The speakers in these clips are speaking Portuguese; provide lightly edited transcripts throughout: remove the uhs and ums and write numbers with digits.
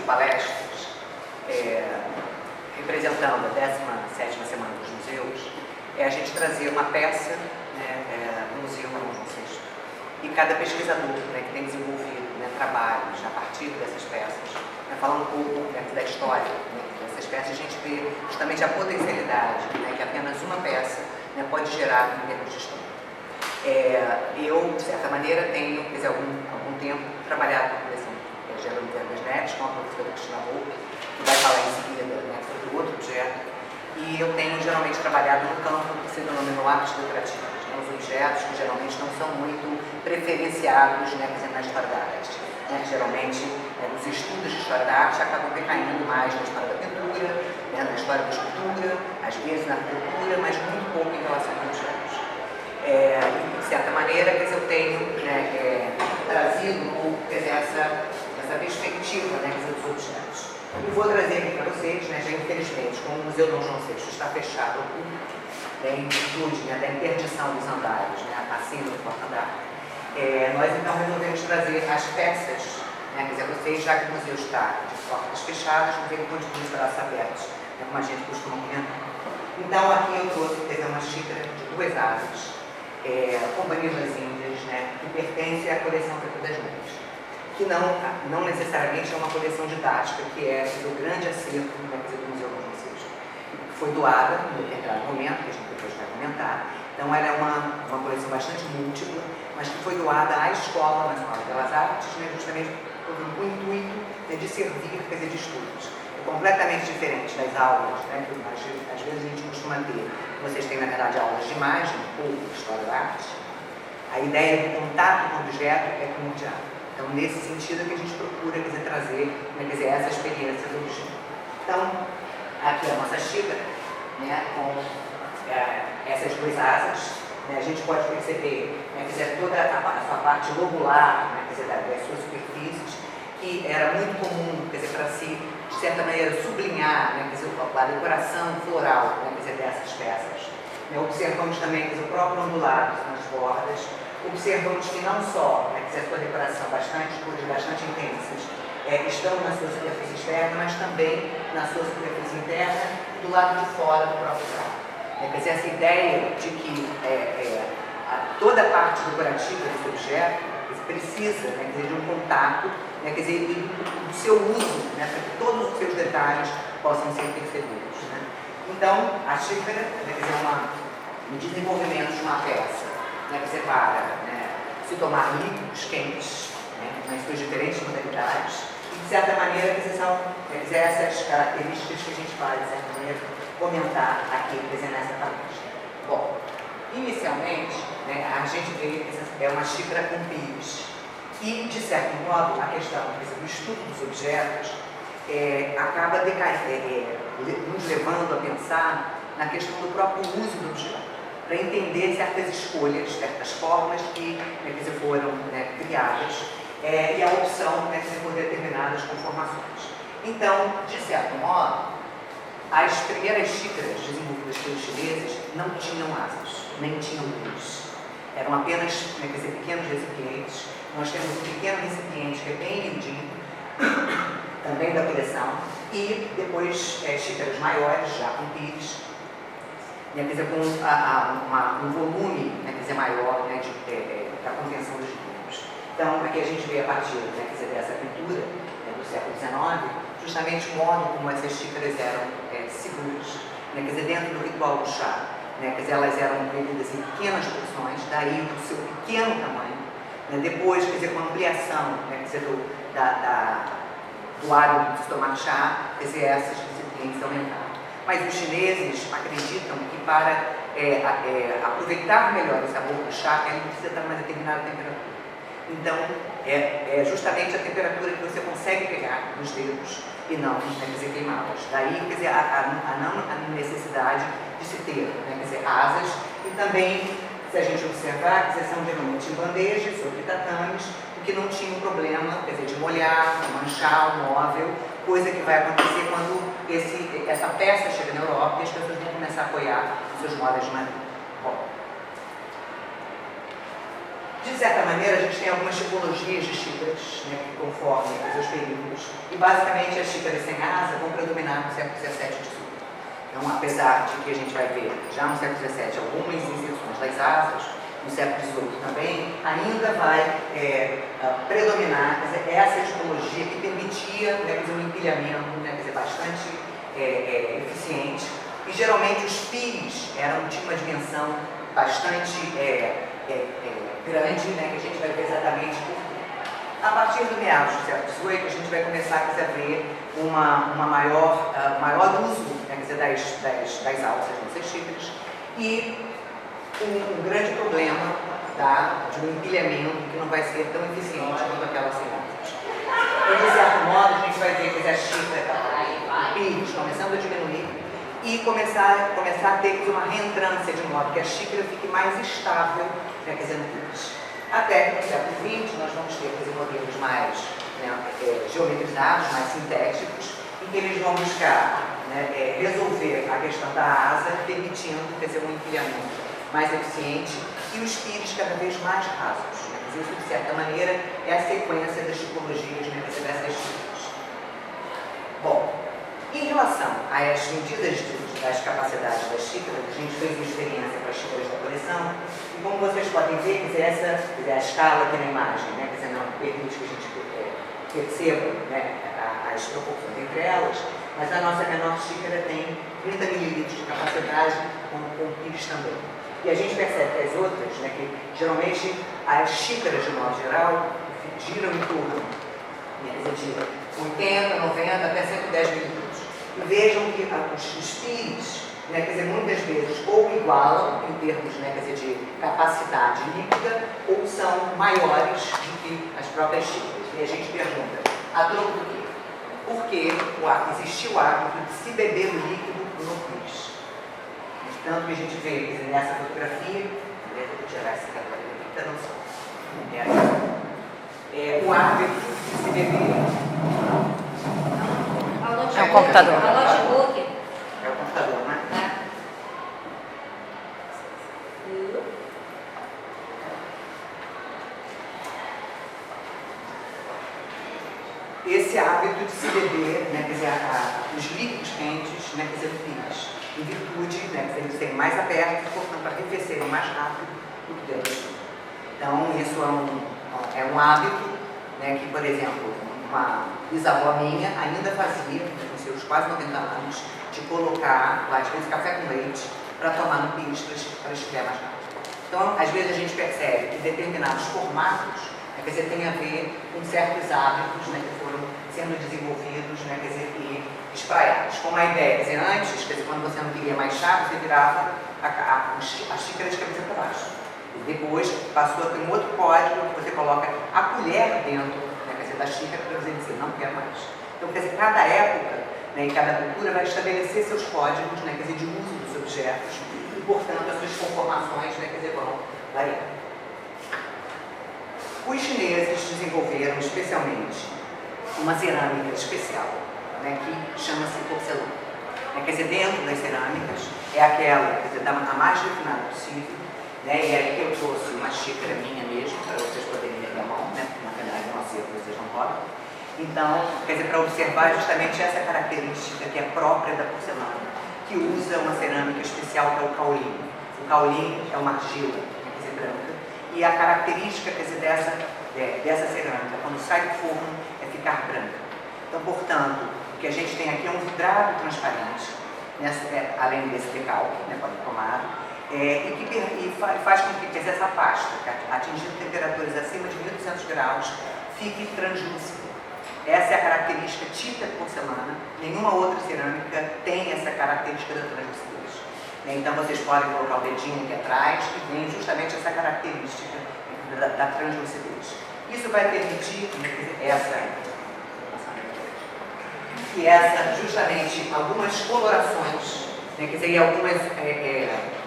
palestras, representando a 17ª Semana dos Museus, é a gente trazer uma peça, né, do Museu João VI. E cada pesquisador, né, que tem desenvolvido, né, trabalhos a partir dessas peças, né, falar um pouco, né, da história, né, dessas peças, a gente vê justamente a potencialidade, né, que apenas uma peça, né, pode gerar em termos de história. Eu, de certa maneira, tenho, quer dizer, algum tempo, trabalhado com a coleção Geraldo Verbas Neves, com a professora Cristina Volpe, que vai falar em seguida, né, sobre outro objeto. E eu tenho geralmente trabalhado no campo que se denomina artes decorativas, né, os objetos que geralmente não são muito preferenciados, né, quer dizer, na história da arte. Né, geralmente, os estudos de história da arte acabam decaindo mais na história da pintura, né, na história da escultura, às vezes na arquitetura, mas muito pouco em relação aos objetos. De certa maneira, quer dizer, eu tenho, né, trazido um pouco, quer dizer, essa perspectiva, né, quer dizer, dos objetos. E vou trazer aqui para vocês, né, já infelizmente, como o Museu Dom João VI está fechado ao público, né, em virtude, né, da interdição dos andares, né, acima do porta-andar, nós então resolvemos trazer as peças, né, quer dizer, vocês, já que o museu está de portas fechadas, não tem continua de braços abertos, né, como a gente costuma comentar. Então aqui eu trouxe uma xícara de 2 asas, Companhia das Índias, né, que pertence à coleção Tempo das Mães, que não necessariamente é uma coleção didática, que é o grande acervo, né, do Museu Dom João VI, que foi doada em determinado momento, que a gente depois vai comentar. Então ela é uma coleção bastante múltipla, mas que foi doada à Escola Nacional de Belas Artes, né, justamente com o intuito, né, de servir, quer dizer, de estudos. É completamente diferente das aulas, né, que às vezes a gente costuma ter. Vocês têm, na verdade, aulas de imagem, ou de história da arte. A ideia do contato com o objeto é primordial. Então, nesse sentido é que a gente procura, quer dizer, trazer, né, quer dizer, essa experiência do objeto. Então, aqui é a nossa xícara, né, com essas 2 asas. Né, a gente pode perceber, né, quer dizer, toda a sua parte lobular, né, quer dizer, das suas superfícies, que era muito comum, quer dizer, para se, de certa maneira, sublinhar, né, quer dizer, a decoração floral, né, quer dizer, dessas peças. Né, observamos também, quer dizer, o próprio ondulado nas bordas. Observamos que não só, né, quer dizer, a sua decoração cores bastante intensas, estão na sua superfície externa, mas também na sua superfície interna e do lado de fora do próprio prato. Quer dizer, essa ideia de que toda a parte decorativa desse objeto precisa, né, quer dizer, de um contato, né, quer dizer, e do seu uso, né, para que todos os seus detalhes possam ser percebidos. Né. Então, a xícara, né, quer dizer, um desenvolvimento de uma peça, né, quer dizer, para, né, se tomar líquidos quentes, né, nas suas diferentes modalidades, e de certa maneira, quer dizer, são, quer dizer, essas características que a gente vai, de certa maneira, comentar aqui, quer dizer, nessa palestra. Bom, inicialmente, né, a gente vê que é uma xícara com pires. E, de certo modo, a questão, quer dizer, do estudo dos objetos acaba nos levando a pensar na questão do próprio uso do objeto, para entender certas escolhas, certas formas que, né, quer dizer, foram, né, criadas, e a opção, né, por determinadas conformações. Então, de certo modo, as primeiras xícaras desenvolvidas pelos chineses não tinham asas, nem tinham luz. Eram apenas, né, quer dizer, pequenos recipientes. Nós temos um pequeno recipiente que é bem lindinho, também da coleção, e depois xícaras maiores, já com pires, né, quer dizer, com um volume, né, quer dizer, maior, né, da contenção dos líquidos. Então, aqui a gente vê a partir, né, quer dizer, dessa pintura, né, do século XIX, justamente o modo como essas xícaras eram seguras, né, quer dizer, dentro do ritual do chá, né, quer dizer, elas eram bebidas em pequenas porções, daí o seu pequeno tamanho, né, depois, quer dizer, com a ampliação, né, quer dizer, do hábito de se tomar chá, quer dizer, essas recipientes aumentaram. Mas os chineses acreditam que para aproveitar melhor o sabor do chá, ele precisa estar numa determinada temperatura. Então, é justamente a temperatura que você consegue pegar nos dedos e não, né, quer dizer, queimá-las. Daí, quer dizer, a necessidade de se ter, né, quer dizer, asas, e também, se a gente observar, quer dizer, são geralmente em bandejas, sobre tatames, que não tinha um problema, quer dizer, de molhar, de manchar o móvel, coisa que vai acontecer quando essa peça chega na Europa e as pessoas vão começar a apoiar os seus móveis de madeira. Bom, De certa maneira, a gente tem algumas tipologias de xícaras, né, que conformam os períodos, e basicamente as xícaras sem asa vão predominar no século XVII e XVIII. Então, apesar de que a gente vai ver já no século XVII algumas inserções das asas, no século XVIII também, ainda vai predominar essa tipologia que permitia, né, um empilhamento, né, bastante eficiente, e geralmente os pires tinham uma dimensão bastante grande, né, que a gente vai ver exatamente por quê. A partir do meados do século XVIII, a gente vai começar a ver maior uso, né, das alças nessas xícaras, e um grande problema de um empilhamento que não vai ser tão eficiente quanto aquelas cerâmicas. E, de certo modo, a gente vai ver que a xícara, o pires, começando a diminuir, e começar a ter uma reentrância, de modo que a xícara fique mais estável, né, no pires. Até que no século XX nós vamos ter modelos mais geometrizados, mais sintéticos, em que eles vão buscar, né, resolver a questão da asa, permitindo um empilhamento mais eficiente e os pires cada vez mais rasos. Né? Isso, de certa maneira, é a sequência das tipologias, né, dessas xícaras. Bom, em relação às medidas das capacidades das xícaras, a gente fez uma experiência com as xícaras da coleção, e como vocês podem ver, essa a escala aqui na imagem, né, não permite que a gente perceba, né, as proporções entre elas, mas a nossa menor xícara tem 30 ml de capacidade, com pires também. E a gente percebe que as outras, né, que geralmente as xícaras, de modo geral, giram em torno de 80, 90 até 110 milímetros. E vejam que os pires, né, muitas vezes ou igualam em termos, né, de capacidade líquida, ou são maiores do que as próprias xícaras. E a gente pergunta, a troco do quê? Porque existiu o hábito de se beber o líquido no pires. Tanto que a gente vê nessa fotografia, vou tirar essa fotografia, não só. O hábito de se beber. É o computador. É o computador, né? Esse hábito de se beber, né, os líquidos quentes, né, no pires, em virtude, né, de eles serem mais abertos, portanto, arrefecerem mais rápido do que dentro. Então, isso é um hábito, né, que, por exemplo, uma bisavó minha ainda fazia, com seus quase 90 anos, de colocar, às vezes, café com leite para tomar no pires para esfriar mais rápido. Então, às vezes a gente percebe que determinados formatos, tem a ver com certos hábitos, né, que foram sendo desenvolvidos, né, e espraiados. Com uma ideia, antes, quando você não queria mais chá, você virava a xícara de cabeça para baixo. E depois passou a ter um outro código que você coloca a colher dentro, né, da xícara para você dizer, não quer mais. Então, cada época, né, e cada cultura vai estabelecer seus códigos, né, de uso dos objetos e, portanto, as suas conformações, né, vão variar. Os chineses desenvolveram especialmente uma cerâmica especial, né, que chama-se porcelana. Dentro das cerâmicas é aquela a mais refinada possível, né, e aí que eu trouxe uma xícara minha mesmo, para vocês poderem ver a mão, né, porque na verdade não sei, vocês não podem. Então, para observar justamente essa característica que é própria da porcelana, que usa uma cerâmica especial que é o kaolin. O kaolin é uma argila, branca. E a característica dessa cerâmica, quando sai do forno, é ficar branca. Então, portanto, o que a gente tem aqui é um vidrado transparente, além desse decalque, né, policromado, e faz com que essa pasta, atingindo temperaturas acima de 1200 graus, fique translúcida. Essa é a característica típica de porcelana. Nenhuma outra cerâmica tem essa característica da translucidez. Então, vocês podem colocar o dedinho aqui atrás, que vem justamente essa característica da translucidez. Isso vai permitir justamente algumas colorações, né, e algumas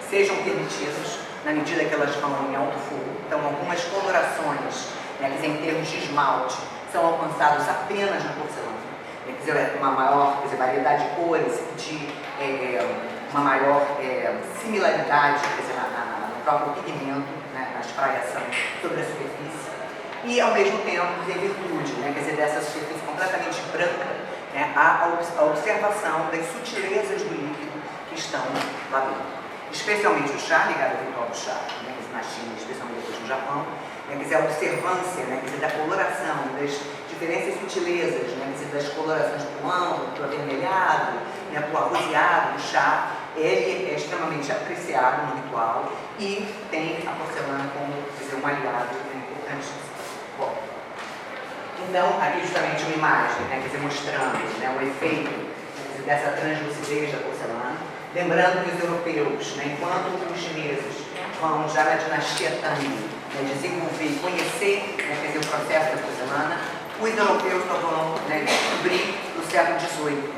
sejam permitidas na medida que elas vão em alto fogo. Então, algumas colorações, né, em termos de esmalte, são alcançadas apenas na porcelana. Uma maior variedade de cores, uma maior similaridade no próprio pigmento, né, nas espraiação sobre a superfície, e ao mesmo tempo, em virtude, né, quer dizer, dessa superfície completamente branca, né, a observação das sutilezas do líquido que estão lá dentro. Especialmente o chá, ligado ao ritual do chá, né, na China, especialmente depois no Japão, né, quer dizer, a observância, né, quer dizer, da coloração, das diferentes sutilezas, né, quer dizer, das colorações para o âmbar, para o avermelhado, né, para o arroseado do chá, ele é extremamente apreciado no ritual e tem a porcelana como, quer dizer, um aliado, né, importantíssimo. Bom, então, aqui justamente uma imagem, né, quer dizer, mostrando, né, o efeito, quer dizer, dessa translucidez da porcelana. Lembrando que os europeus, né, enquanto os chineses vão já na dinastia Tang, né, desenvolver e conhecer, né, quer dizer, o processo da porcelana, os europeus só vão, né, descobrir no século XVIII,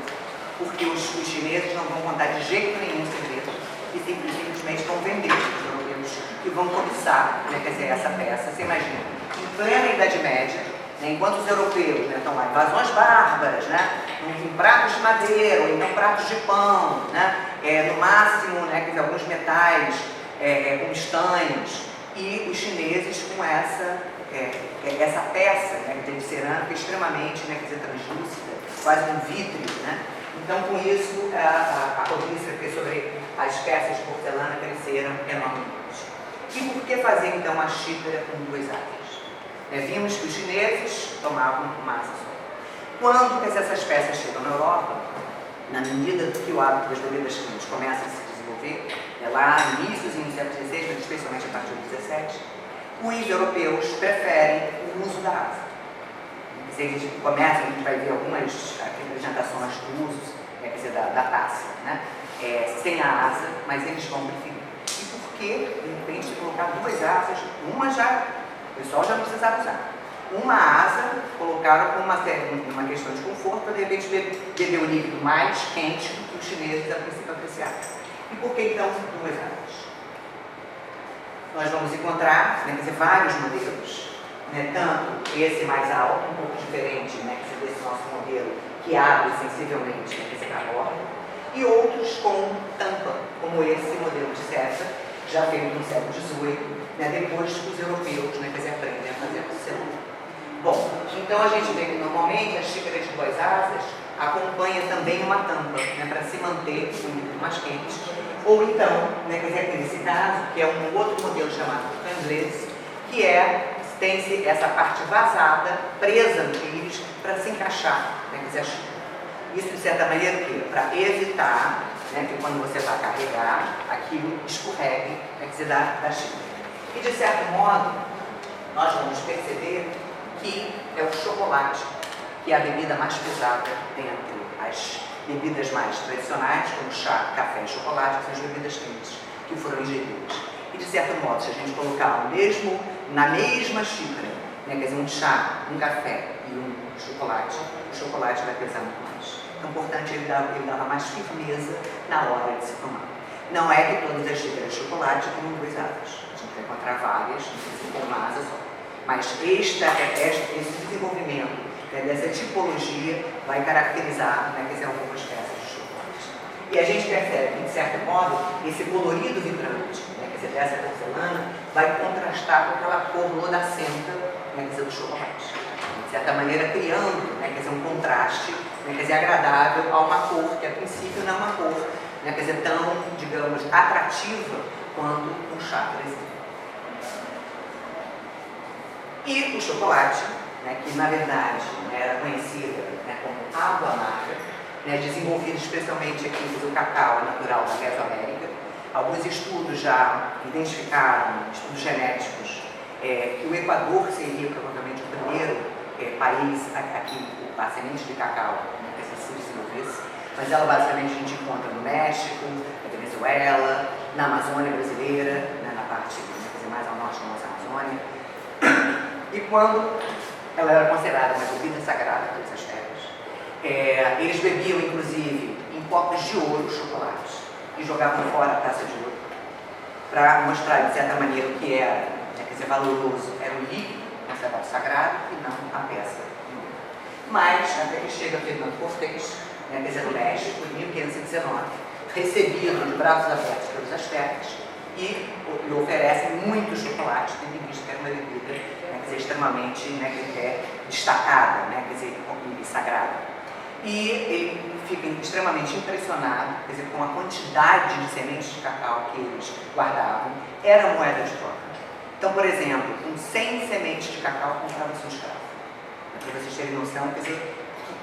porque os chineses não vão contar de jeito nenhum segredo e simplesmente vão vender os europeus e vão cobiçar, né, quer dizer, essa peça. Você imagina, em plena Idade Média, né, enquanto os europeus, né, estão lá, invasões bárbaras, né, em pratos de madeira, ou então pratos de pão, né, no máximo, né, quer dizer, alguns metais como estanhos, e os chineses com essa peça, né, de cerâmica extremamente, né, quer dizer, translúcida, quase um vítreo, né. Então, com isso, a cobiça sobre as peças de porcelana cresceram enormemente. E por que fazer, então, uma xícara com duas áreas? Vimos que os chineses tomavam uma asa só. Quando, quer dizer, essas peças chegam na Europa, na medida que o hábito das bebidas quentes começa a se desenvolver, lá no início do século XVI, mas especialmente a partir do XVII, os europeus preferem o uso da asa. Se a gente começa, a gente vai ver algumas representações do uso, quer dizer, da taça, né? Sem a asa, mas eles vão preferir. E por que, de repente, colocar duas asas, uma já, o pessoal já não precisava usar. Uma asa, colocaram como uma questão de conforto, para de repente beber o líquido mais quente do que os chineses a princípio apreciaram. E por que então duas asas? Nós vamos encontrar, né, quer dizer, vários modelos, né, tanto esse mais alto, um pouco diferente, né, quer dizer, desse nosso modelo, que abre sensivelmente, né, quer dizer, a borda, e outros com tampa, como esse modelo de César, já feito no século XVIII, né, depois que os europeus, né, quer dizer, aprendem a fazer a porcelana. Bom, então a gente vê que normalmente a xícara de duas asas acompanha também uma tampa, né, para se manter o líquido mais quente, ou então, né, quer dizer, nesse caso, que é um outro modelo chamado Canglese, que tem essa parte vazada, presa no pires, para se encaixar, né, quer dizer, a xícara. Isso, de certa maneira, o quê? Para evitar, né, que quando você vai carregar, aquilo escorregue, né, quer dizer, da xícara. E, de certo modo, nós vamos perceber que é o chocolate, que é a bebida mais pesada dentre as bebidas mais tradicionais, como chá, café e chocolate, que são as bebidas quentes que foram ingeridas. E, de certo modo, se a gente colocar na mesma xícara, né, quer dizer, um chá, um café e um chocolate, o chocolate vai pesar muito mais. Então, portanto, ele dava mais firmeza na hora de se tomar. Não é que todas as xícaras de chocolate tenham duas asas. A gente vai encontrar várias, com uma asa só. Mas esse desenvolvimento, né, dessa tipologia vai caracterizar, né, quer dizer, algumas peças de chocolate. E a gente percebe que, de certo modo, esse colorido vibrante, né, quer dizer, dessa porcelana, vai contrastar com aquela cor lodacenta, né, quer dizer, do chocolate. De certa maneira, criando, né, quer dizer, um contraste, né, quer dizer, agradável a uma cor que, a princípio, não é uma cor, né, quer dizer, tão, digamos, atrativa quanto um chá, por exemplo. E o chocolate, né, que na verdade, né, era conhecida, né, como água amarga, né, desenvolvido especialmente aqui do cacau natural da Mesoamérica. Alguns estudos já identificaram, estudos genéticos, que o Equador seria provavelmente o primeiro país aqui a semente de cacau, né, que se desenvolvesse, mas ela basicamente a gente encontra no México, na Venezuela, na Amazônia brasileira, né, na parte, né, quer dizer, mais ao norte da nossa Amazônia. E quando ela era considerada uma bebida sagrada por essas terras, eles bebiam, inclusive, em copos de ouro chocolate e jogavam fora a taça de ouro para mostrar, de certa maneira, o que era, né, quer dizer, valoroso era o líquido considerado sagrado e não a peça. Mas, até que chega Fernando Cortés, né, quer dizer, no México, em 1519, recebido de braços abertos pelos astecas, e lhe oferecem muito chocolate, tendo em vista que é uma bebida, né, quer dizer, extremamente, né, que é destacada, né, quer dizer, e sagrada. E ele fica extremamente impressionado, quer dizer, com a quantidade de sementes de cacau que eles guardavam, era moeda de troca. Então, por exemplo, com 100 sementes de cacau comprava-se um escravo. Para vocês terem noção, quer dizer,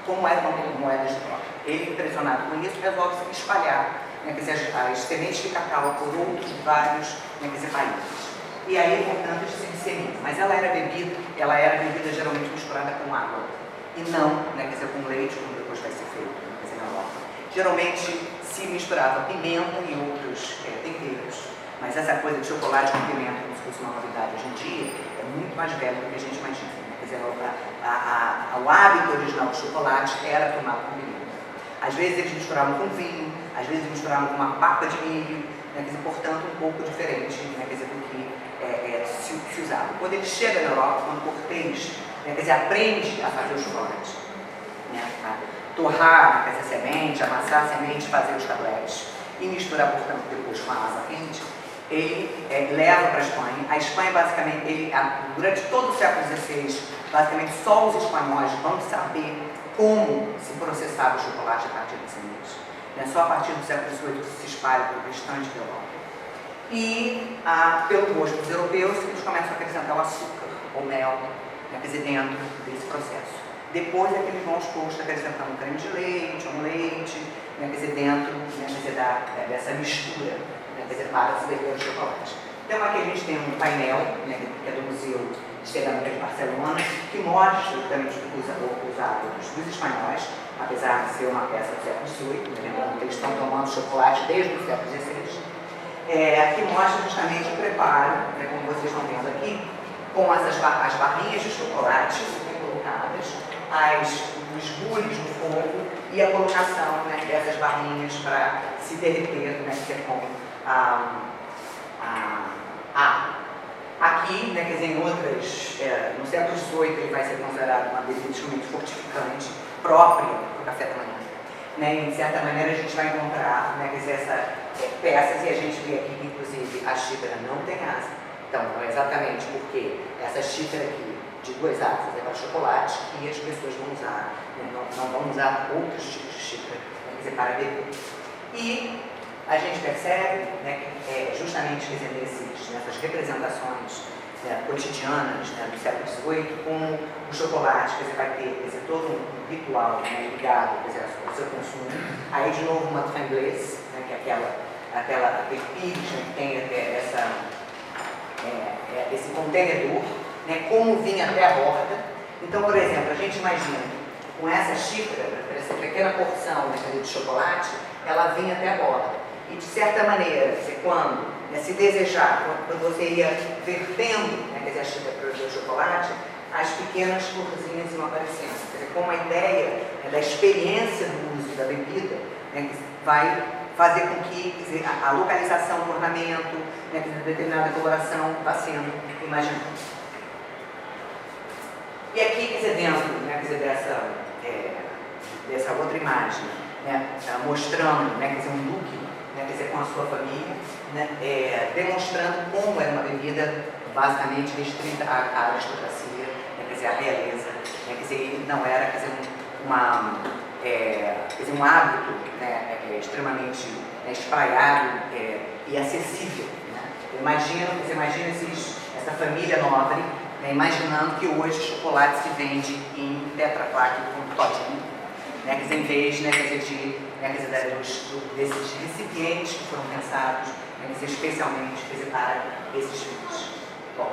como era uma moeda de troca. Ele, impressionado com isso, resolve se espalhar, né, quer dizer, as sementes de cacau por outros vários, né, quer dizer, países. E aí, portanto, isso se dissemina. Mas ela era bebida geralmente misturada com água. E não, né, quer dizer, com leite, como depois vai ser feito, né, quer dizer, na Europa. Geralmente se misturava pimenta e outros temperos. Mas essa coisa de chocolate com pimenta, como se fosse uma novidade hoje em dia, é muito mais velha do que a gente imagina. Né? Quer dizer, o hábito original do chocolate era tomado com pimenta. Às vezes eles misturavam com vinho, às vezes eles misturavam com uma papa de milho, né? Quer dizer, portanto, um pouco diferente, né? Quer dizer, do que se usava. Quando ele chega na Europa, quando Cortês, né? Quer dizer, aprende a fazer o chocolate, né? A torrar, quer dizer, semente, amassar a semente, fazer os tabletes e misturar, portanto, depois com a massa quente, ele leva para a Espanha. A Espanha, basicamente, durante todo o século XVI, basicamente só os espanhóis vão saber como se processava o chocolate a partir de sementes. Só a partir do século XVIII que se espalha para o restante da Europa. E, pelo gosto dos europeus, eles começam a acrescentar o açúcar, ou mel, né, quer dizer, dentro desse processo. Depois é que eles vão aos poucos acrescentando um creme de leite, um leite, né, quer dizer, dentro, né, quer dizer, dessa mistura, né, quer dizer, para se beber o chocolate. Então aqui a gente tem um painel, né, que é do Museu de Cerâmica de Barcelona, que mostra justamente os hábitos dos espanhóis, apesar de ser uma peça do século XVIII, né, lembrando que eles estão tomando chocolate desde o século XVI, que mostra justamente o preparo, né, como vocês estão vendo aqui, com as barrinhas de chocolate colocadas, os bules no fogo e a colocação, né, dessas barrinhas para se derreter, né, que é com aqui, né, quer dizer, em outras, no século XVIII ele vai ser considerado uma bebida extremamente fortificante própria para o café da manhã. Né, e de certa maneira a gente vai encontrar, né, quer dizer, peças, e a gente vê aqui que inclusive a xícara não tem asa. Então, não é exatamente porque essa xícara aqui de 2 asas é para chocolate que as pessoas vão usar, né, não vão usar outros tipos de xícara, né, quer dizer, para beber. E a gente percebe, né, que justamente, quer dizer, nessas representações, né, cotidianas, né, do século XVIII, como o chocolate, quer dizer, vai ter, quer dizer, todo um ritual, né, ligado, quer dizer, ao seu consumo. Aí, de novo, uma tremblesse, né, que é aquele pires, né, que tem esse contenedor, né, como vinha até a borda. Então, por exemplo, a gente imagina com essa xícara, essa pequena porção, né, de chocolate, ela vinha até a borda. E, de certa maneira, quando, né, se desejar, quando você ia vertendo, né, quer dizer, a xícara para beber o chocolate, as pequenas florzinhas iam aparecendo. Quer dizer, como a ideia, né, da experiência do uso da bebida, né, que vai fazer com que, quer dizer, a localização do ornamento, né, que determinada coloração vá sendo imaginada. E aqui, quer dizer, dentro, né, quer dizer, dessa outra imagem, né, mostrando, né, quer dizer, um duque, né, quer dizer, com a sua família, né, demonstrando como era uma bebida basicamente restrita à aristocracia, né, quer dizer, à realeza, né, quer dizer, não era, quer dizer, um hábito, né, extremamente, né, espraiado e acessível. Né. Imagina essa família nobre, né, imaginando que hoje o chocolate se vende em Tetra Pak com todinho, né, quer dizer, em vez, né, quer dizer, desses recipientes que foram pensados, né, quer dizer, especialmente, quer dizer, para esses fins. Bom,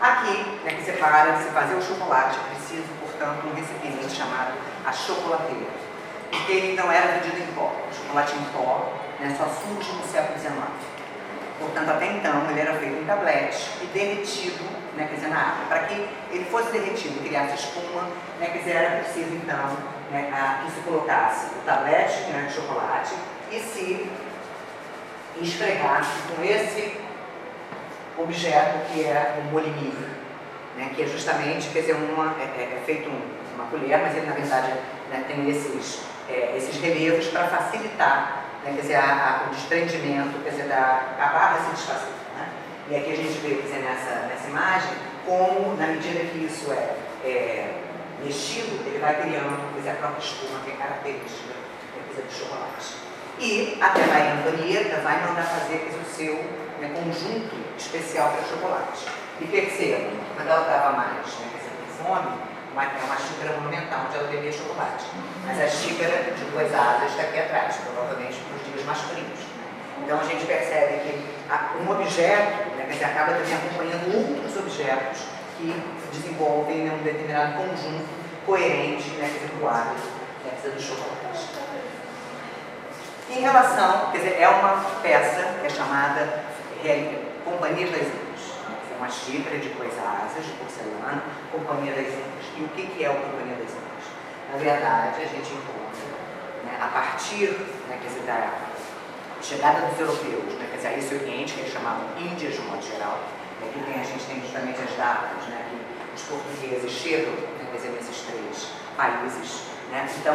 aqui, né, quer dizer, para se fazer o chocolate é preciso, portanto, um recipiente chamado a chocolateira, porque ele não era vendido em pó. O chocolate em pó, né, só surge no século XIX. Portanto, até então, ele era feito em tabletes e derretido, né, quer dizer, na água. Para que ele fosse derretido e criasse espuma, né, quer dizer, era preciso, então, né, que se colocasse o tablete, né, de chocolate e se esfregasse com esse objeto que é o molinir, né, que é justamente, quer dizer, é feito uma colher, mas ele, na verdade, né, tem esses relevos para facilitar né, quer dizer, o desprendimento, quer dizer, a barra se desfazer. Né? E aqui a gente vê, quer dizer, nessa imagem, como, na medida que isso é mexido, ele vai criando, quer dizer, a própria espuma, que é característica, quer dizer, do chocolate. E a Maria Antonieta vai mandar fazer, quer dizer, o seu, né, conjunto especial para chocolate. E percebam, quando ela estava mais, né, quer dizer, com fome, é uma xícara monumental onde ela bebia chocolate. Mas a xícara de 2 asas está aqui atrás, provavelmente para os dias mais frios. Né? Então a gente percebe que um objeto, né, quer dizer, acaba também acompanhando outros objetos que desenvolvem, né, um determinado conjunto coerente, né, quer dizer, do hábito, né, quer dizer, do chocolate. Em relação, quer dizer, é uma peça que é chamada Companhia das Índias. Uma xícara de 2 asas, de porcelana, Companhia das Índias. E o que é o Companhia das Índias? Na verdade, a gente encontra, né, a partir, né, quer dizer, da chegada dos europeus, né, quer dizer, a esse Oriente, que eles chamavam Índias de modo geral, né, que a gente tem justamente as datas, né, que os portugueses chegam, né, quer dizer, nesses 3 países. Né? Então,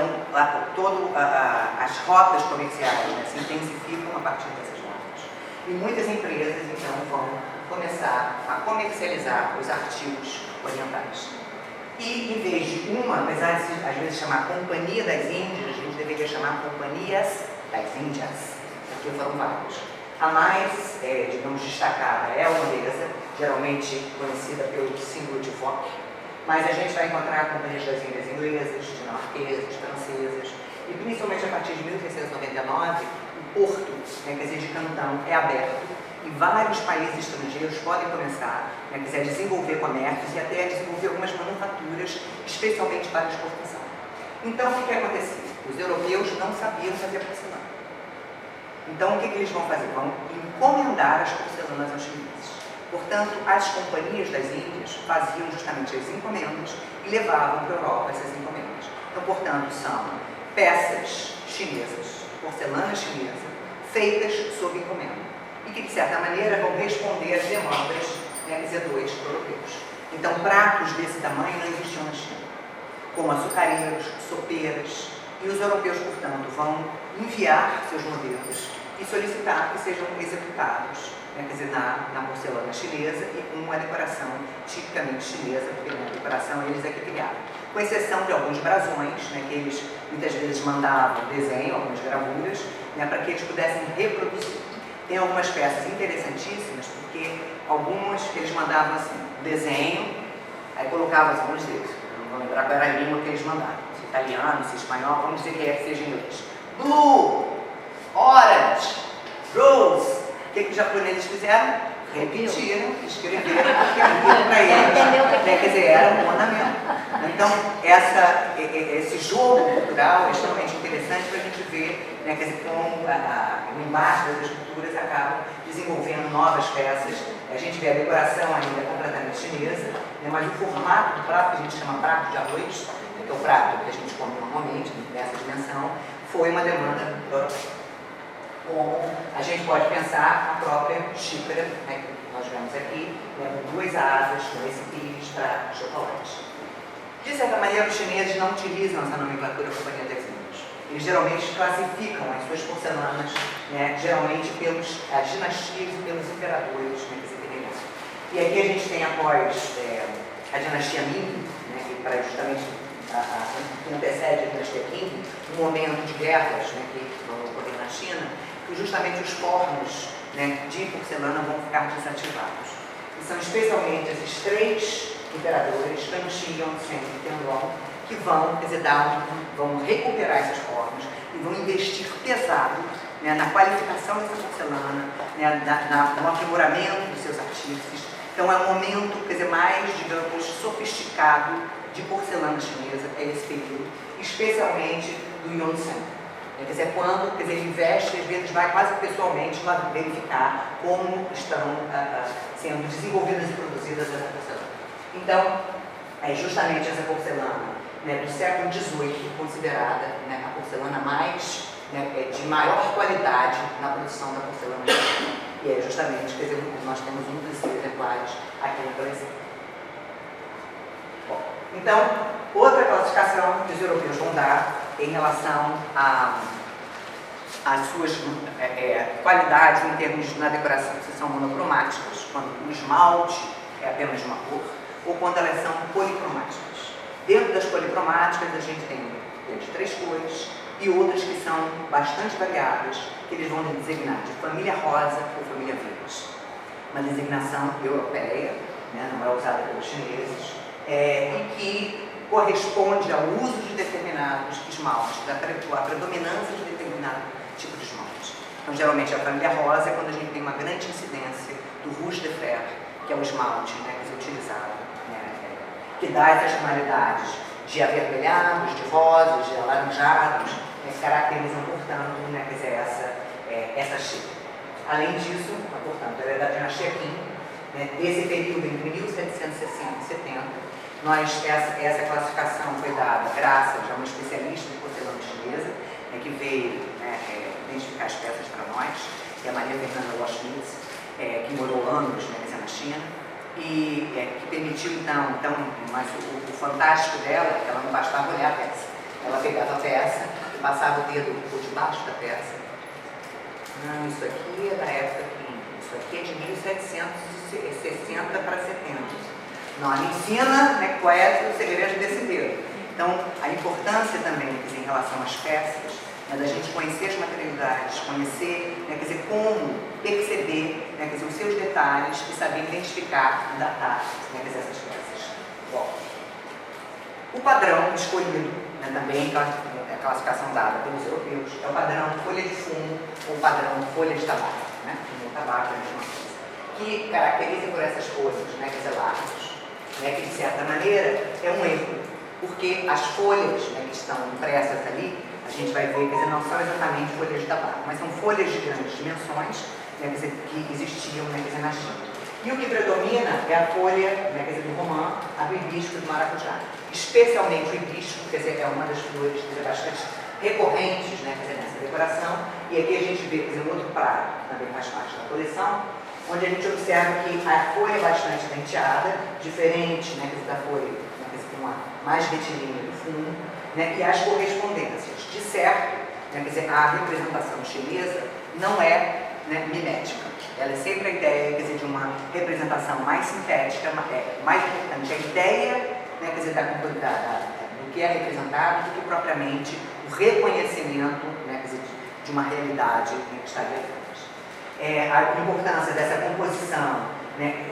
as rotas comerciais, né, se intensificam a partir dessas datas. E muitas empresas, então, vão começar a comercializar os artigos orientais. E, em vez de uma, apesar de às vezes chamar Companhia das Índias, a gente deveria chamar Companhias das Índias, porque foram vários. A mais, digamos, destacada é a holandesa, geralmente conhecida pelo símbolo de Vogue, mas a gente vai encontrar companhias das Índias inglesas, dinamarquesas, francesas, e principalmente a partir de 1699, o porto, né, quer dizer, de Cantão é aberto e vários países estrangeiros podem começar, né, quer dizer, a desenvolver comércios e até a desenvolver algumas manufaturas, especialmente para exportação. Então, o que acontecia? Os europeus não sabiam fazer porcelana. Então, o que eles vão fazer? Vão encomendar as porcelanas aos chineses. Portanto, as companhias das Índias faziam justamente as encomendas e levavam para a Europa essas encomendas. Então, portanto, são peças chinesas, porcelana chinesa, feitas sob encomenda. E que, de certa maneira, vão responder às demandas, né, quer dizer, dos europeus. Então, pratos desse tamanho não existiam na China, como açucareiros, sopeiras, e os europeus, portanto, vão enviar seus modelos e solicitar que sejam executados, né, quer dizer, na porcelana chinesa e com uma decoração tipicamente chinesa, porque na decoração eles é que criaram. Com exceção de alguns brasões, né, que eles muitas vezes mandavam desenho, algumas gravuras, né, para que eles pudessem reproduzir. Tem algumas peças interessantíssimas, porque algumas eles mandavam assim, desenho, aí colocavam assim, vamos dizer, não vou lembrar qual era a língua que eles mandavam, se italiano, se espanhol, vamos dizer que seja inglês. Blue, orange, rose. O que os japoneses fizeram? Repetiram, escreveram, porque aquilo para eles, quer dizer, era um ornamento. Então, esse jogo cultural é extremamente interessante para a gente ver, né, quer dizer, como o embate das esculturas acabam desenvolvendo novas peças. A gente vê a decoração ainda completamente chinesa, né, mas o formato do prato, que a gente chama prato de arroz, que é o prato que a gente come normalmente, nessa dimensão, foi uma demanda europeia. Como a gente pode pensar a própria xícara, né, que nós vemos aqui, né, com 2 asas, com recipes para chocolate. De certa maneira, os chineses não utilizam essa nomenclatura Companhia das Índias. Eles geralmente classificam as suas porcelanas, né, geralmente pelas dinastias e pelos imperadores, né, que se tem. E aqui a gente tem, após a dinastia Ming, né, que para justamente que antecede a dinastia Qing, um momento de guerras, né, que vão ocorrer na China, que justamente os fornos, né, de porcelana vão ficar desativados. E são especialmente esses 3 imperadores, Kangxi, Yongzheng e Tianlong, que vão, quer dizer, vão recuperar esses fornos e vão investir pesado, né, na qualificação dessa porcelana, né, no aprimoramento dos seus artífices. Então é um momento, quer dizer, mais, digamos, sofisticado de porcelana chinesa, é esse período, especialmente do Yongzheng. Quer dizer, quando ele investe, às vezes vai quase pessoalmente lá verificar como estão sendo desenvolvidas e produzidas essa porcelana. Então, é justamente essa porcelana, né, do século XVIII, considerada, né, a porcelana mais, né, de maior qualidade na produção da porcelana chinesa. E é justamente, quer dizer, nós temos um desses exemplares aqui na coleção. Bom, então, outra classificação que os europeus vão dar em relação as suas qualidades em termos na decoração, se são monocromáticas, quando o esmalte é apenas de uma cor, ou quando elas são policromáticas. Dentro das policromáticas a gente tem de 3 cores e outras que são bastante variadas, que eles vão designar de família rosa ou família verde. Uma designação europeia, né, não é usada pelos chineses, e que corresponde ao uso de determinados esmaltes, à predominância de determinado tipo de esmalte. Então, geralmente, a família rosa é quando a gente tem uma grande incidência do rouge de fer, que é o esmalte, né, que é utilizado, né, que dá essas tonalidades de avermelhados, de rosas, de alaranjados, que caracterizam, portanto, né, quer dizer, essa xícara. Além disso, portanto, ela é da dinastia Qin, né, desse período entre 1760 e 70. Essa classificação foi dada graças a uma especialista em porcelana chinesa, né, que veio, né, identificar as peças para nós, que é a Maria Fernanda Loschwitz, que morou anos, né, na China, e que permitiu então, mas o fantástico dela é que ela não bastava olhar a peça. Ela pegava a peça e passava o dedo por debaixo da peça. Não, isso aqui é da época Qin, isso aqui é de 1760 para 70. Não, ela ensina, né, qual é o segredo desse dedo. Então, a importância também, quer dizer, em relação às peças, é da gente conhecer as materialidades, conhecer, né, quer dizer, como perceber, né, quer dizer, os seus detalhes e saber identificar e datar, né, quer dizer, essas peças. Bom, o padrão escolhido, né, também, a classificação dada pelos europeus, é o padrão folha de fumo ou padrão folha de tabaco, né, o tabaco é a mesma coisa, que caracteriza por essas folhas, né, quer dizer, largas, né, que de certa maneira é um erro, porque as folhas, né, que estão impressas ali, a gente vai ver, quer dizer, não são exatamente folhas de tabaco, mas são folhas de grandes dimensões, né, quer dizer, que existiam, né, quer dizer, na China. E o que predomina é a folha, né, quer dizer, do romã, a do hibisco e do maracujá. Especialmente o hibisco, quer dizer, é uma das flores, quer dizer, bastante recorrentes, né, quer dizer, nessa decoração. E aqui a gente vê, quer dizer, um outro prato, que também faz parte da coleção, onde a gente observa que a folha é bastante denteada, diferente, né, quer dizer, da folha, né, quer dizer, com uma mais retilínea do fundo, né, e as correspondências. De certo, né, quer dizer, a representação chinesa não é, né, mimética. Ela é sempre a ideia, quer dizer, de uma representação mais sintética, mais importante a ideia, né, quer dizer, do que é representado, do que propriamente o reconhecimento, né, quer dizer, de uma realidade, né, que está ali atrás. A importância dessa composição, né,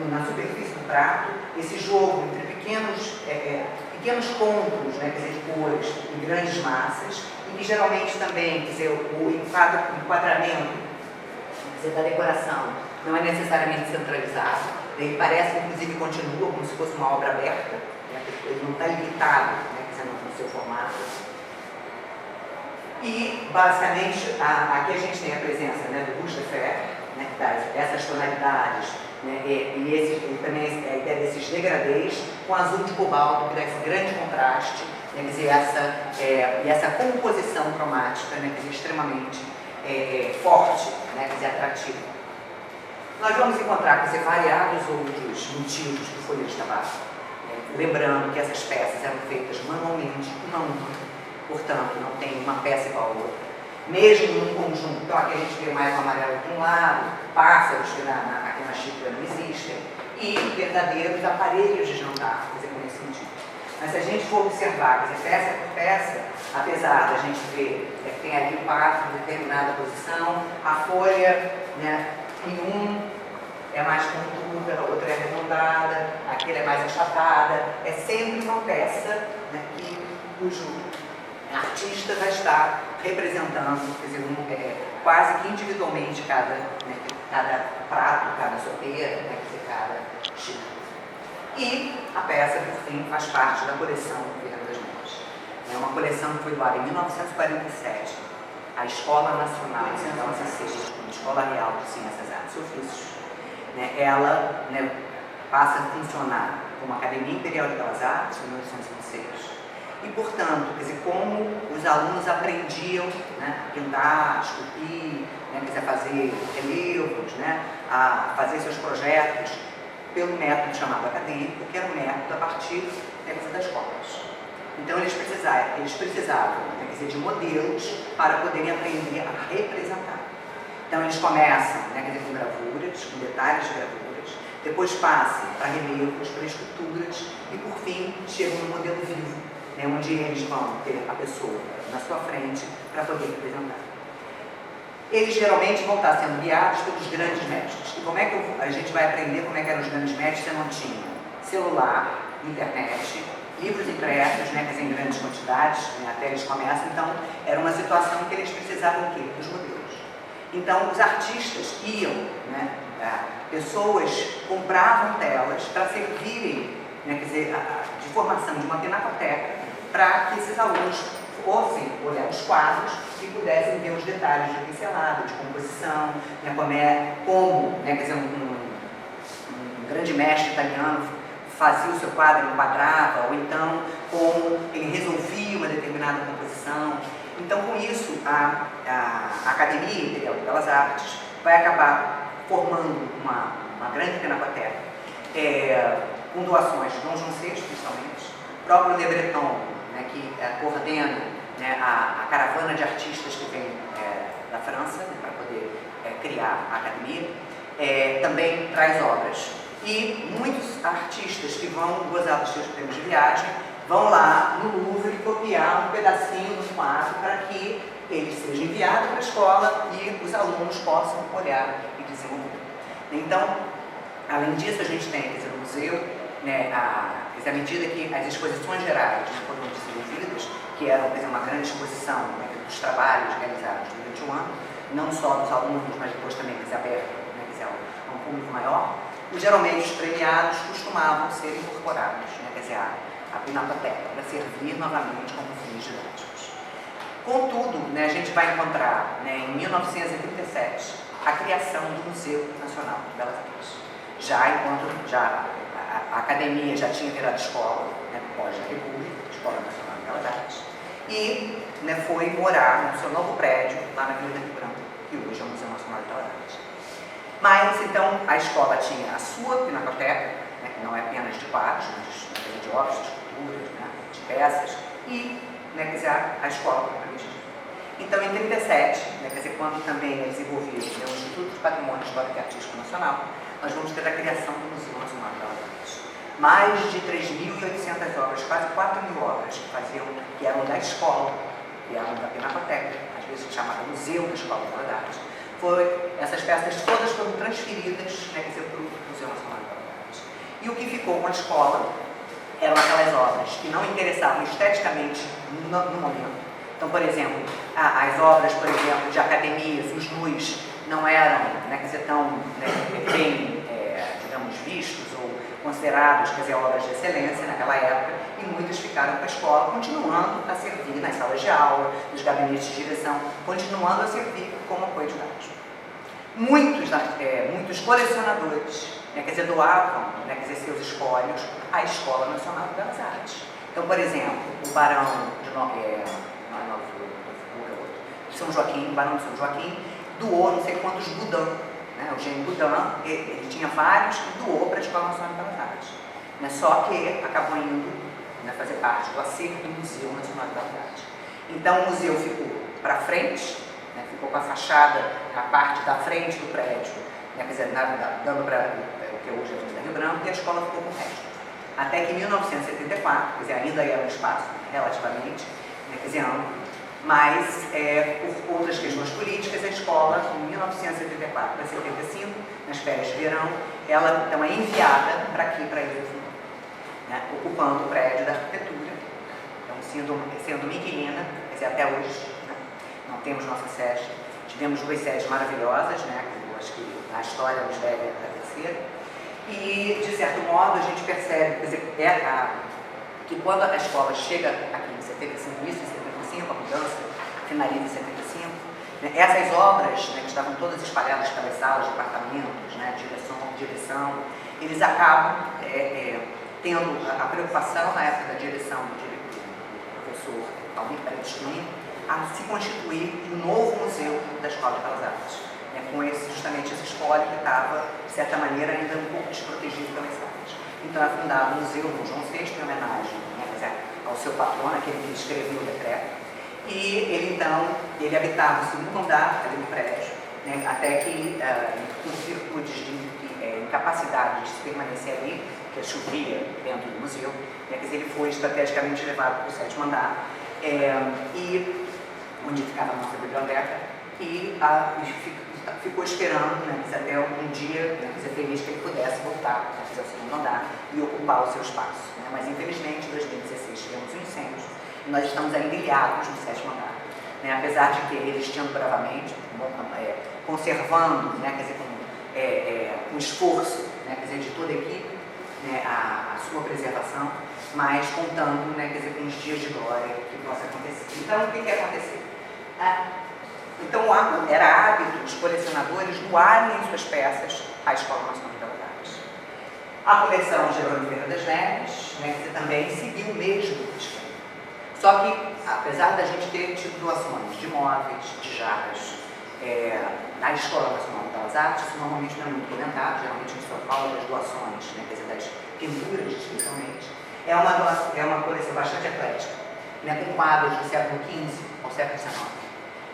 na superfície do prato, esse jogo entre pequenos pontos, né, quer dizer, de cores e grandes massas, e que geralmente também, quer dizer, o enquadramento, quer dizer, da decoração não é necessariamente centralizado, ele parece, inclusive, continua como se fosse uma obra aberta, né, ele não está limitado, né, quer dizer, no seu formato. E, basicamente, aqui a gente tem a presença, né, do rouge de fer, né, dessas tonalidades, né, e também a ideia desses degradês com azul de cobalto, que dá esse grande contraste, né, quer dizer, essa composição cromática, né, quer dizer, extremamente forte, né, quer dizer, atrativa. Nós vamos encontrar, quer dizer, variados outros motivos de folha de tabaco, lembrando que essas peças eram feitas manualmente, uma a uma. Portanto, não tem uma peça igual a outra. Mesmo num conjunto, então aqui a gente vê mais o amarelo de um lado, pássaros que aqui na xícara não existem, e verdadeiros aparelhos de jantar, quer dizer, nesse sentido. Mas se a gente for observar, quer dizer, peça por peça, apesar da gente ver que tem ali o pato em determinada posição, a folha, né, em é mais pontuda, a outra é arredondada, aquele é mais achatada, é sempre uma peça, né, cujo artista vai estar representando, quer dizer, quase que individualmente cada prato, cada sopeira, né, quer dizer, cada xícara. E a peça, por fim, faz parte da coleção do Governo das Mãos. É uma coleção que foi doada em 1947 à Escola Nacional de São Francisco, a Escola Real de Ciências, Artes e Ofícios. Né, ela, né, passa a funcionar como Academia Imperial de Belas Artes em 1926. E, portanto, quer dizer, como os alunos aprendiam, né, a pintar, a esculpir, né, quer dizer, fazer relevos, né, a fazer seus projetos pelo método chamado acadêmico, que era um método a partir das escolas. Então eles precisavam, né, quer dizer, de modelos para poderem aprender a representar. Então eles começam, né, quer dizer, com gravuras, com detalhes de gravuras, depois passam para relevos, para esculturas e por fim chegam no modelo vivo, né, onde eles vão ter a pessoa na sua frente para poder representar. Eles geralmente vão estar sendo guiados pelos grandes mestres. E como é que a gente vai aprender como é que eram os grandes mestres? Você não tinha celular, internet, livros impressos, né, em grandes quantidades, né, até eles começam. Então, era uma situação em que eles precisavam o quê? Dos modelos. Então, os artistas iam, né, pessoas compravam telas para servirem, né, quer dizer, de formação de uma pinacoteca para que esses alunos fossem olhar os quadros e pudessem ver os detalhes de pincelada, de composição, né, como né, quer dizer, um grande mestre italiano fazia o seu quadro, enquadrava, ou então como ele resolvia uma determinada composição. Então, com isso, a Academia Imperial de Belas Artes vai acabar formando uma grande pinacoteca, com doações de Dom João VI, principalmente, o próprio Le Breton, né, que coordena, né, a caravana de artistas que vem da França, né, para poder criar a academia, também traz obras. E muitos artistas que vão gozar dos seus prêmios de viagem vão lá no Louvre copiar um pedacinho do quadro para que ele seja enviado para a escola e os alunos possam olhar e desenvolver. Então, além disso, a gente tem, quer dizer, no museu, né, à medida que as exposições gerais, né, foram desenvolvidas, que eram, quer dizer, uma grande exposição, né, dos trabalhos realizados durante o ano, não só dos alunos, mas depois também, quer dizer, aberto, né, quer dizer, a um público maior, e geralmente os premiados costumavam ser incorporados, né, quer dizer, a pinacoteca, para servir novamente como fins didáticos. Contudo, né, a gente vai encontrar, né, em 1937 a criação do Museu Nacional de Belas Artes. A academia já tinha virado escola, né, pós a República, Escola Nacional de Belas Artes, e né, foi morar no seu novo prédio, lá na Avenida Rio Branco, que hoje é o Museu Nacional de Belas Artes. Mas, então, a escola tinha a sua pinacoteca, né, que não é apenas de quadros, mas de obras, de esculturas, né, de peças, e né, quer dizer, a escola propriamente dita. Então, em 1937, né, quer dizer, quando também é desenvolvido né, o Instituto de Patrimônio Histórico e Artístico Nacional, nós vamos ter a criação do Museu Nacional de Belas Artes. Mais de 3.800 obras, quase 4.000 obras que eram da escola, que eram da pinacoteca, às vezes chamada Museu da Escola de Belas Artes. Essas peças todas foram transferidas, né, quer dizer, para o Museu Nacional de Belas Artes. E o que ficou com a escola eram aquelas obras que não interessavam esteticamente no momento. Então, por exemplo, as obras, por exemplo, de academias, os nus, não eram né, quer dizer, tão né, bem, digamos, vistos ou considerados, quer dizer, obras de excelência naquela época, e muitas ficaram com a escola, continuando a servir nas salas de aula, nos gabinetes de direção, continuando a servir como apoio didático. Muitos colecionadores, né, quer dizer, doavam né, quer dizer, seus espólios à Escola Nacional de Belas Artes. Então, por exemplo, o Barão de São Joaquim, o Barão de São Joaquim, doou não sei quantos Boudin, né, o Eugênio Boudin, ele tinha vários e doou para a Escola Nacional de Belas Artes. Né, só que acabou indo né, fazer parte do acervo do Museu Nacional de Belas Artes. Então, o museu ficou para frente, né, ficou com a fachada, a parte da frente do prédio, né, quer dizer, dando para o que hoje é a Avenida Rio Branco, e a escola ficou com o resto. Até que em 1974, quer dizer, ainda era um espaço relativamente, né, quer dizer, amplo, mas por outras questões políticas, a escola, em 1974 para 75, nas férias de verão, ela então é enviada para aqui, para Ilha do Fundão, né, ocupando o prédio da arquitetura, então sendo uma inquilina, quer dizer, até hoje, né, não temos nossa sede, tivemos 2 sedes maravilhosas, né, que eu acho que a história nos deve agradecer, e, de certo modo, a gente percebe, quer dizer, que quando a escola chega aqui em 75, isso em 75, a mudança finaliza em 75, né, essas obras, né, que estavam todas espalhadas pelas salas, departamentos, né, direção, eles acabam tendo a preocupação, na época da direção do professor Almir Paredes Cunha, a se constituir um novo museu da Escola de Belas Artes, né, com justamente esse espólio que estava, de certa maneira, ainda um pouco desprotegido pelas salas. Então é fundado o Museu Dom João VI, em homenagem, né, quer dizer, ao ao seu patrono, aquele que escreveu o decreto, e ele então, ele habitava o segundo andar ali no prédio, né, até que, por virtudes de incapacidade de se permanecer ali, que chovia dentro do museu, né, quer dizer, ele foi estrategicamente levado para o sétimo andar, e onde ficava a nossa biblioteca, e ficou esperando, né, até um dia, né, ser feliz que ele pudesse voltar, né, ao segundo andar e ocupar o seu espaço. Né? Mas infelizmente, em 2016 tivemos um incêndio e nós estamos ainda ilhados no sétimo andar. Né? Apesar de que resistindo bravamente, conservando, né, quer dizer, com esforço, né, quer dizer, de toda a equipe, né, a sua preservação, mas contando, né, quer dizer, com os dias de glória que possa acontecer. Então, o que aconteceu? Então, era hábito dos colecionadores doarem suas peças à Escola Nacional de Belas Artes. A coleção Jerônimo Ferreira das Neves, né, que também seguiu o mesmo esquema. Só que, apesar da gente ter tido doações de móveis, de jarras, na Escola Nacional de Belas Artes, isso normalmente não é muito comentado, geralmente a gente só fala das doações, né, quer dizer, das pinturas, especialmente. É uma coleção bastante eclética, né, com quadros do século XV ao século XIX.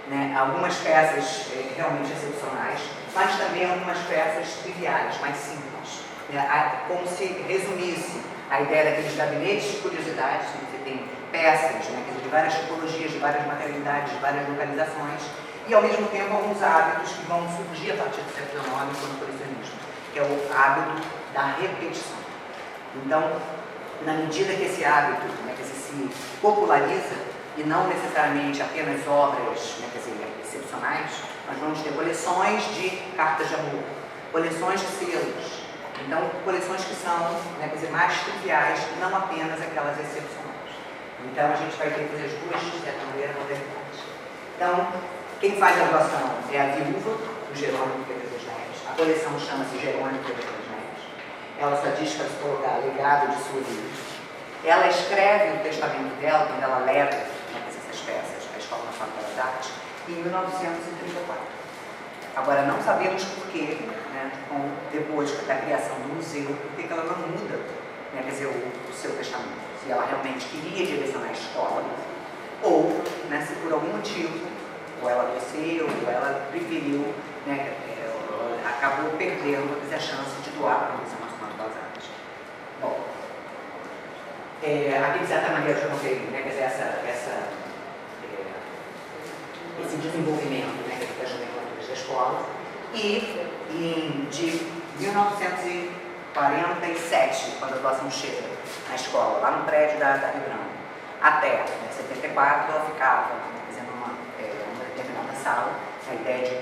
Né, algumas peças realmente excepcionais, mas também algumas peças triviais, mais simples. Né, como se resumisse a ideia daqueles gabinetes de curiosidades, que você tem peças, né, quer dizer, de várias tipologias, de várias materialidades, de várias localizações, e ao mesmo tempo alguns hábitos que vão surgir a partir do século XIX como colecionismo, que é o hábito da repetição. Então, na medida que esse hábito, né, que se populariza, e não necessariamente apenas obras, né, quer dizer, excepcionais, nós vamos ter coleções de cartas de amor, coleções de selos, então coleções que são, né, quer dizer, mais triviais, não apenas aquelas excepcionais. Então a gente vai ter as duas, de certa maneira, modernidades. Então, quem faz a doação é a viúva do Jerônimo Ferreira das Neves, a coleção chama-se Jerônimo Ferreira das Neves, ela só diz para se colocar legado de sua vida. Ela escreve o testamento dela, quando ela leva, né, essas peças à Escola Nacional de Belas Artes, em 1934. Agora, não sabemos porquê, né, depois da criação do museu, por que ela não muda, né, quer dizer, o seu testamento. Se ela realmente queria direcionar a escola, ou, né, se por algum motivo, ou ela adoeceu, ou ela preferiu, né, acabou perdendo a chance de doar para a Comissão Nacional de Belas Artes. Bom, aqui, de certa maneira, eu contei, né, quer dizer, esse desenvolvimento, né, das nomenclaturas da escola, e de 1947, quando a doação chega na escola, lá no prédio da Rio Branco, até 74, ela ficava, né, quer dizer, numa determinada sala. A ideia de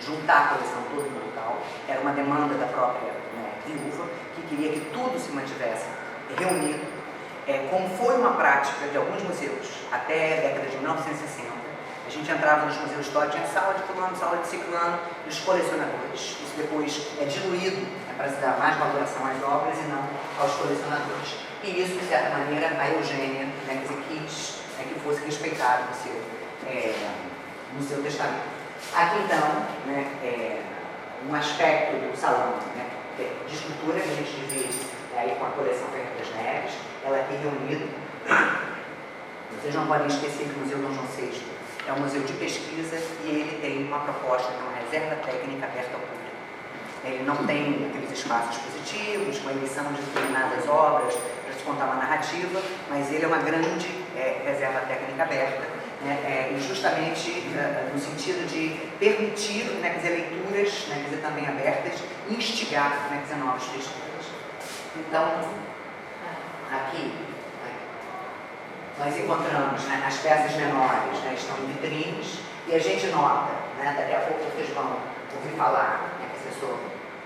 juntar a coleção toda no local era uma demanda da própria, né, viúva, que queria que tudo se mantivesse reunido, como foi uma prática de alguns museus até a década de 1960. A gente entrava nos museus históricos, tinha sala de fulano, sala de ciclano, dos colecionadores. Isso depois é diluído, né, para se dar mais valoração às obras e não aos colecionadores. E isso, de certa maneira, a Eugênia, né, quis, né, que fosse respeitado no seu testamento. Aqui, então, né, um aspecto do salão, né, de estrutura que a gente divide, aí com a coleção Ferreira das Neves, ela aqui reunida. Vocês não podem esquecer que o Museu Dom João VI é um museu de pesquisa e ele tem uma proposta de uma reserva técnica aberta ao público. Ele não tem aqueles espaços positivos, com a emissão de determinadas obras, para se contar uma narrativa, mas ele é uma grande reserva técnica aberta, né, e justamente no sentido de permitir, né, quer dizer, leituras, né, quer dizer, também abertas, e instigar, né, quer dizer, novos pesquisas. Então, aqui, nós encontramos, né, as peças menores, né, estão em vitrines, e a gente nota, né, daqui a pouco vocês vão ouvir falar, né, sobre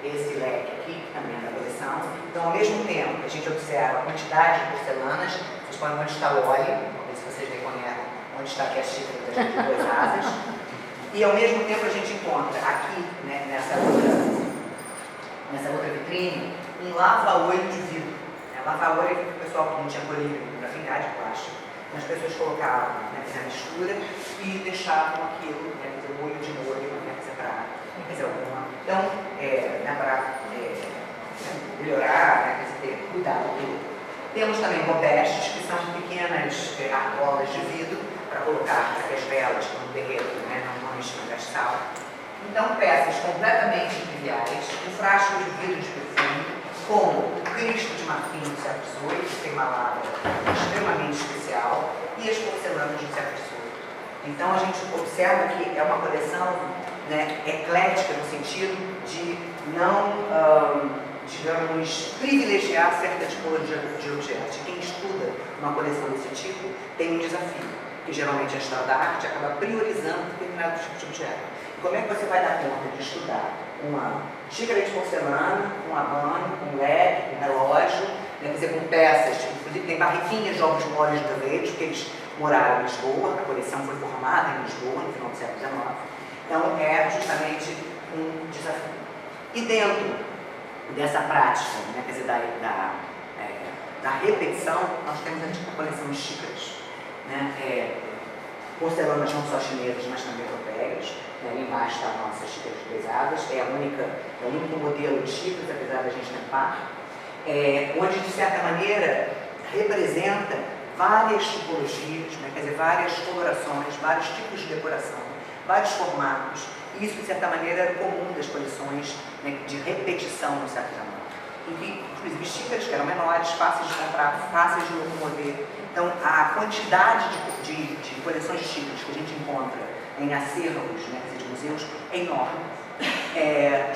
esse leque aqui, que também é da coleção. Então, ao mesmo tempo que a gente observa a quantidade de porcelanas, vocês podem ver onde está o óleo, vamos ver se vocês reconhecem onde está aqui a xícara das duas asas, e ao mesmo tempo a gente encontra aqui, né, nessa outra vitrine, um lava-olho de vidro. Lava-olho que o pessoal não tinha colírio para pingar de plástico, as pessoas colocavam, né, na mistura e deixavam aquilo, né, o olho de molho, né, para então, para melhorar, né, ter cuidado Temos também bobestes, que são pequenas argolas de vidro para colocar as velas quando derretem, né, não enchem a sal. Então, peças completamente triviais, um frasco de vidro de perfume, com o Cristo de marfim do século XVIII, que tem uma lavra extremamente especial, e as porcelanas do século XVIII. Então, a gente observa que é uma coleção, né, eclética no sentido de não, digamos, privilegiar certa tipologia de objetos. Quem estuda uma coleção desse tipo tem um desafio, que geralmente a história da arte acaba priorizando determinado tipo de objeto. Como é que você vai dar conta de estudar uma xícara de porcelana, um abano, um leque, um relógio, né, quer dizer, com peças, inclusive tem barriquinhas de ovos moles de Azevedo, porque eles moraram em Lisboa, a coleção foi formada em Lisboa no final do século XIX. Então é justamente um desafio. E dentro dessa prática, né, quer dizer, da repetição, nós temos a coleção de xícaras, né, porcelanas não só chinesas, mas também europeias. Ali embaixo está a nossa xícaras pesadas, é o único modelo de xícaras, apesar da gente ter par, onde de certa maneira representa várias tipologias, né, quer dizer, várias colorações, vários tipos de decoração, vários formatos. Isso, de certa maneira, era comum das coleções, né, de repetição no século XIX. Inclusive xícaras que eram menores, fáceis de comprar, fáceis de locomover. Então, a quantidade de coleções de xícaras que a gente encontra em acervos, né, de museus é enorme,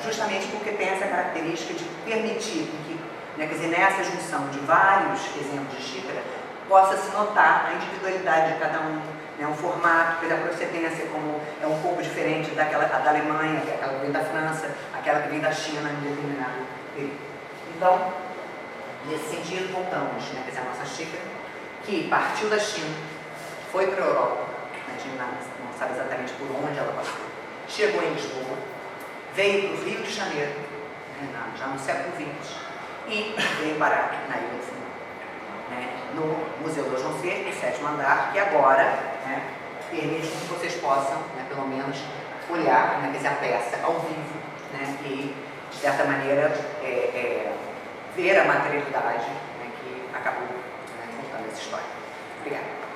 justamente porque tem essa característica de permitir que, né, quer dizer, nessa junção de vários exemplos de xícara, possa se notar a individualidade de cada um, né, um formato, que a procedência como é um pouco diferente daquela da Alemanha, aquela que vem da França, aquela que vem da China em determinado período. Então, nesse sentido, voltamos, né, quer dizer, a nossa xícara, que partiu da China, foi para a Europa, né, a gente não sabe exatamente por onde ela passou, chegou em Lisboa, veio para o Rio de Janeiro, né, já no século XX, e veio parar na Ilha do Fumar, né, no Museu do João VI, no 7º andar, que agora, né, permite que vocês possam, né, pelo menos, olhar, né, quer dizer, a peça ao vivo, né, e, de certa maneira, ver a materialidade, né, que acabou, né, contando essa história. Obrigada.